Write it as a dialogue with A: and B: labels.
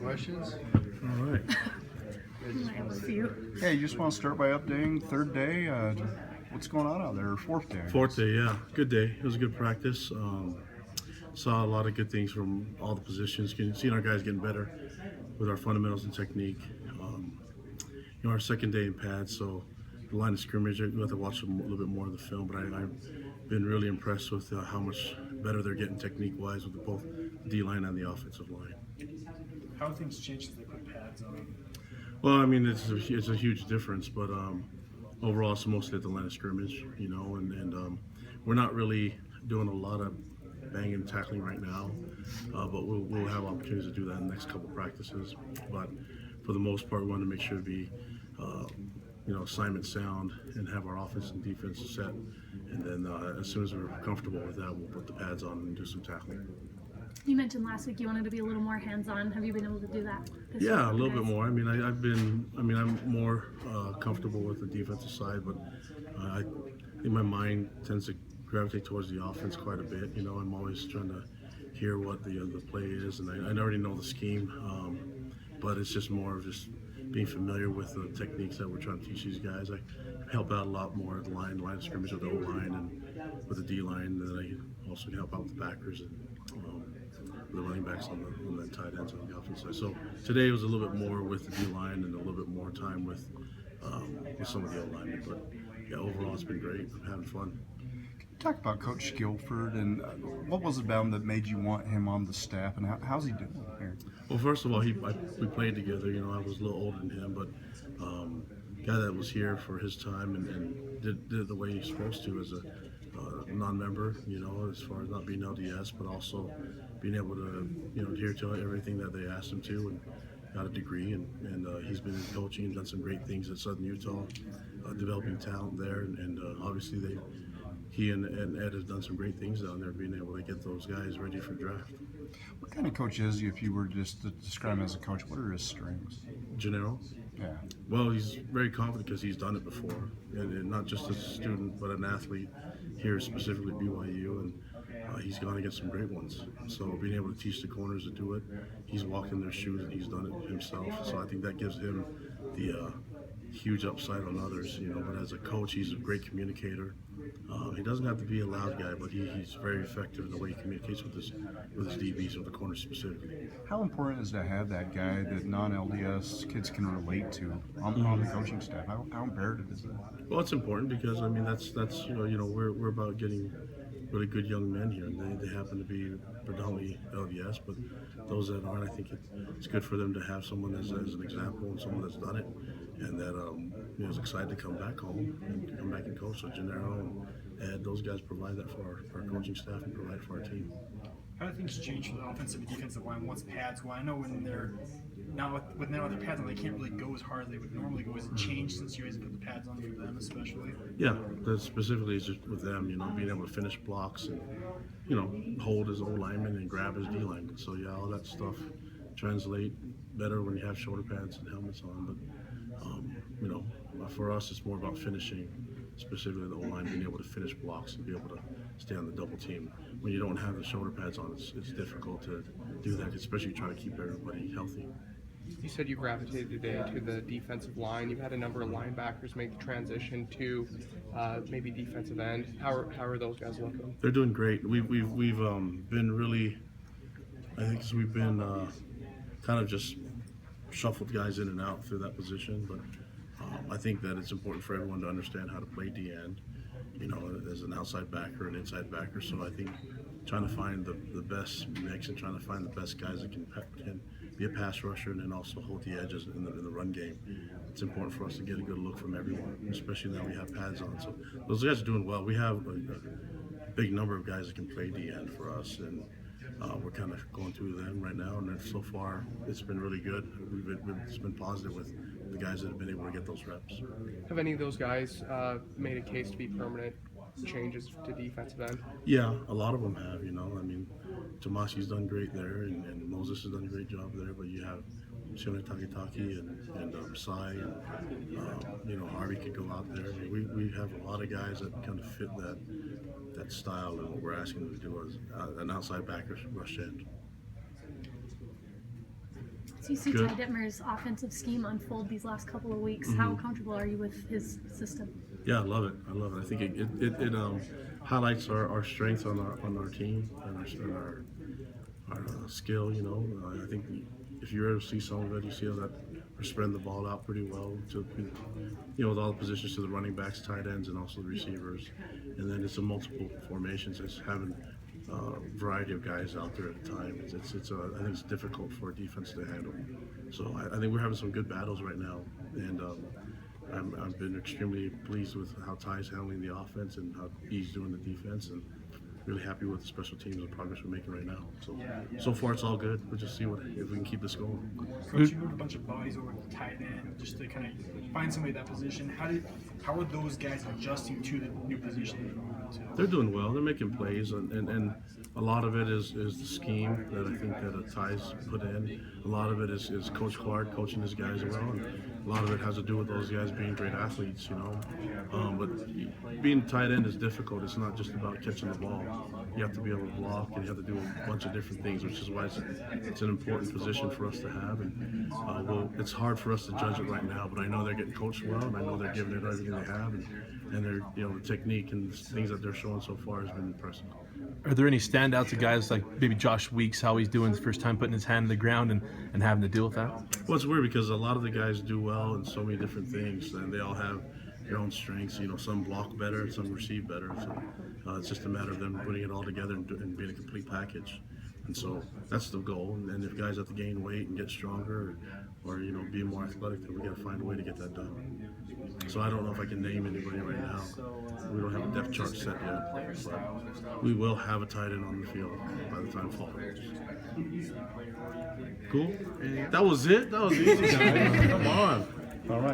A: questions?
B: All right.
C: I have a few.
A: Hey, you just want to start by updating third day? What's going on out there? Or fourth day?
B: Fourth day, yeah. Good day. It was a good practice. Saw a lot of good things from all the positions. Seeing our guys getting better with our fundamentals and technique. Our second day in pads, so the line of scrimmage, we have to watch a little bit more of the film, but I've been really impressed with how much better they're getting technique-wise with both the D-line and the offensive line.
D: How have things changed since they put pads on?
B: Well, I mean, it's a huge difference, but overall, it's mostly at the line of scrimmage, and we're not really doing a lot of banging and tackling right now, but we'll have opportunities to do that in the next couple practices. But for the most part, we want to make sure to be, assignment sound and have our offense and defense set. And then as soon as we're comfortable with that, we'll put the pads on and do some tackling.
C: You mentioned last week you wanted to be a little more hands-on. Have you been able to do that?
B: Yeah, a little bit more. I mean, I'm more comfortable with the defensive side, but I think my mind tends to gravitate towards the offense quite a bit. I'm always trying to hear what the play is, and I already know the scheme, but it's just more of just being familiar with the techniques that we're trying to teach these guys. I help out a lot more at the line of scrimmage with the O-line and with the D-line, and then I also help out with the backers and the running backs on the tight ends on the offense side. So today was a little bit more with the D-line and a little bit more time with some of the O-linemen, but yeah, overall it's been great. I'm having fun.
A: Talk about Coach Guilford and what was it about him that made you want him on the staff, and how's he doing here?
B: Well, first of all, we played together. I was a little older than him, but guy that was here for his time and did it the way he's supposed to as a non-member, as far as not being LDS, but also being able to, adhere to everything that they asked him to, and got a degree, and he's been in coaching and done some great things at Southern Utah, developing talent there, and obviously he and Ed have done some great things down there, being able to get those guys ready for draft.
A: What kind of coach is he, if you were just to describe him as a coach? What are his strengths?
B: Gennaro?
A: Yeah.
B: Well, he's very confident because he's done it before, and not just as a student, but an athlete here, specifically BYU, and he's gone against some great ones. So being able to teach the corners to do it, he's walked in their shoes and he's done it himself. So I think that gives him the huge upside on others, But as a coach, he's a great communicator. He doesn't have to be a loud guy, but he's very effective in the way he communicates with his DBs, with the corners specifically.
A: How important is to have that guy that non-LDS kids can relate to on the coaching staff? How imperative is that?
B: Well, it's important because that's we're about getting really good young men here, and they happen to be predominantly LDS, but those that aren't, I think it's good for them to have someone as an example and someone that's done it, and that is excited to come back home and come back and coach. So Gennaro and Ed, those guys provide that for our coaching staff and provide for our team.
D: How do things change for the offensive and defensive line once pads? Well, I know when they're now with now their pads on, they can't really go as hard as they would normally go. Has it changed since you guys put the pads on for them, especially?
B: Yeah, that specifically is just with them, being able to finish blocks and hold his old lineman and grab his D lineman. So yeah, all that stuff translate better when you have shoulder pads and helmets on. But for us, it's more about finishing, specifically the O-line, being able to finish blocks and be able to stay on the double team. When you don't have the shoulder pads on, it's difficult to do that, especially trying to keep everybody healthy.
E: You said you gravitated today to the defensive line. You've had a number of linebackers make the transition to maybe defensive end. How are those guys looking?
B: They're doing great. We've been really, I think we've been kind of just shuffled guys in and out through that position, but I think that it's important for everyone to understand how to play D-end, as an outside backer and inside backer. So I think trying to find the best mix and trying to find the best guys that can be a pass rusher and then also hold the edges in the run game. It's important for us to get a good look from everyone, especially now we have pads on. So those guys are doing well. We have a big number of guys that can play D-end for us, and we're kind of going through them right now, and so far it's been really good. It's been positive with the guys that have been able to get those reps.
E: Have any of those guys made a case to be permanent changes to defensive end?
B: Yeah, a lot of them have, Tomasi's done great there, and Moses has done a great job there, but you have Sitake and Sai, and Harvey could go out there. I mean, we have a lot of guys that kind of fit that style, and what we're asking them to do is an outside backer rush end.
C: So you see
B: Good.
C: Ty Dittmer's offensive scheme unfold these last couple of weeks. How comfortable are you with his system?
B: Yeah, I love it. I love it. I think it highlights our strengths on our team and our skill. You know, I think if you ever see some of it, you see that we're spreading the ball out pretty well to, you know, with all the positions to the running backs, tight ends, and also the receivers. And then it's a multiple formations. It's having variety of guys out there at a time. I think it's difficult for a defense to handle. So I think we're having some good battles right now, and I've been extremely pleased with how Ty's handling the offense and how he's doing the defense, and really happy with the special teams and progress we're making right now. So far it's all good. We'll just see if we can keep this going.
D: Coach, you moved a bunch of bodies over to tight end just to kind of find somebody at that position. How are those guys adjusting to the new position that you moved into?
B: They're doing well. They're making plays, and a lot of it is the scheme that I think that Ty's put in. A lot of it is Coach Clark coaching his guys well, and a lot of it has to do with those guys being great athletes, you know. But being tight end is difficult. It's not just about catching the ball. You have to be able to block, and you have to do a bunch of different things, which is why it's an important position for us to have. And it's hard for us to judge it right now, but I know they're getting coached well, and I know they're giving it everything they have, and they're, you know, the technique and the things that they're showing so far has been impressive.
F: Are there any standouts of guys like maybe Josh Weeks, how he's doing the first time putting his hand in the ground and having to deal with that?
B: Well, it's weird because a lot of the guys do well in so many different things, and they all have their own strengths. You know, some block better, some receive better. So it's just a matter of them putting it all together and being a complete package. And so that's the goal. And if guys have to gain weight and get stronger, or you know, be more athletic, then we got to find a way to get that done. So I don't know if I can name anybody right now. We don't have a depth chart set yet, but we will have a tight end on the field by the time fall comes. Cool. That was it. That was easy, guys. Come on. All right.